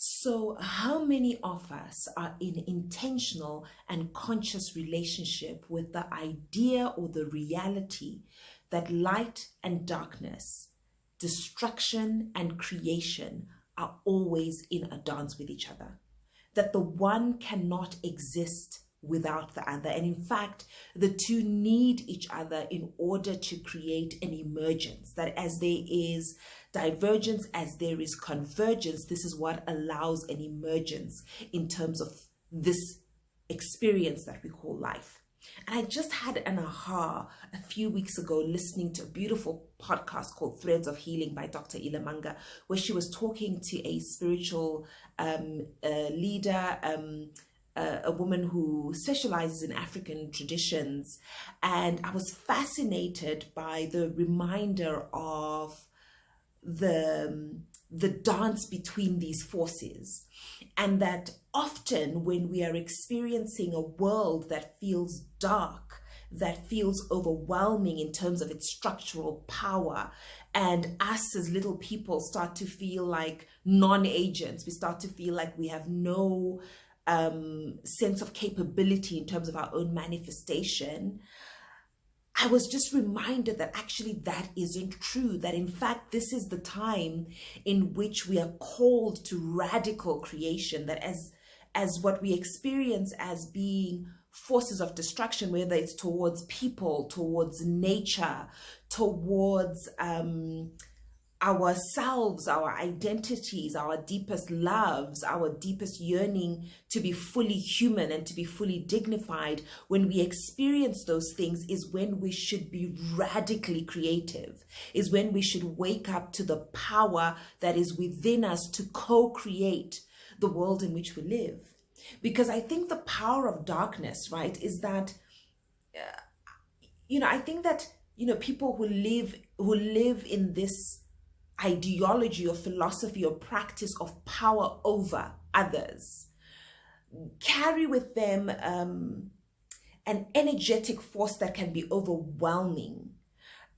So, how many of us are in intentional and conscious relationship with the idea or the reality that light and darkness, destruction and creation are always in a dance with each other? That the one cannot exist without the other. And in fact, the two need each other in order to create an emergence. That as there is divergence, as there is convergence, this is what allows an emergence in terms of this experience that we call life. And I just had an aha a few weeks ago listening to a beautiful podcast called Threads of Healing by Dr. Ilamanga, where she was talking to a spiritual leader, a woman who specializes in African traditions. And I was fascinated by the reminder of the dance between these forces, and that often when we are experiencing a world that feels dark, that feels overwhelming in terms of its structural power, and us as little people start to feel like non-agents, we start to feel like we have no sense of capability in terms of our own manifestation, I was just reminded that actually that isn't true. That in fact, this is the time in which we are called to radical creation. That as what we experience as being forces of destruction, whether it's towards people, towards nature, towards ourselves, our identities, our deepest loves, our deepest yearning to be fully human and to be fully dignified, when we experience those things is when we should be radically creative, is when we should wake up to the power that is within us to co-create the world in which we live. Because I think the power of darkness, right, is that, I think that, people who live in this ideology or philosophy or practice of power over others carry with them an energetic force that can be overwhelming,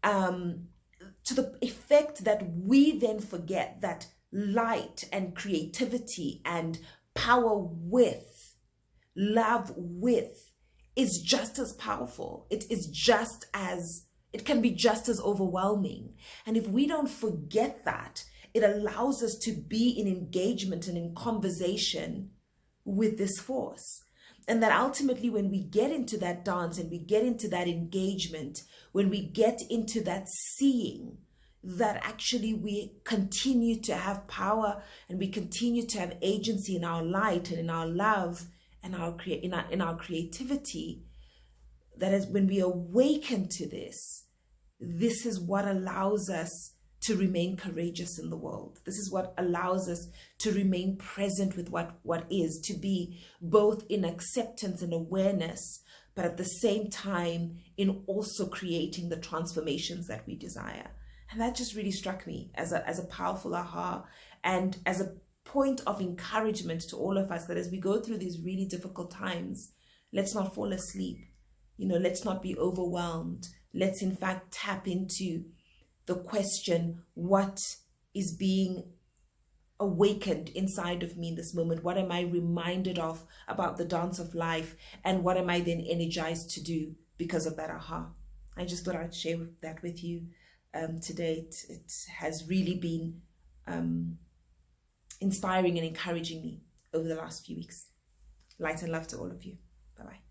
to the effect that we then forget that light and creativity and power with, love with, is just as powerful. It can be just as overwhelming. And if we don't forget that, it allows us to be in engagement and in conversation with this force. And that ultimately, when we get into that dance and we get into that engagement, when we get into that seeing, that actually we continue to have power and we continue to have agency in our light and in our love and in our creativity. That is, when we awaken to this is what allows us to remain courageous in the world. This is what allows us to remain present with what is, to be both in acceptance and awareness, but at the same time in also creating the transformations that we desire. And that just really struck me as a powerful aha, and as a point of encouragement to all of us, that as we go through these really difficult times, let's not fall asleep. Let's not be overwhelmed. Let's in fact tap into the question, what is being awakened inside of me in this moment? What am I reminded of about the dance of life? And what am I then energized to do because of that aha? I just thought I'd share that with you today. It has really been inspiring and encouraging me over the last few weeks. Light and love to all of you. Bye-bye.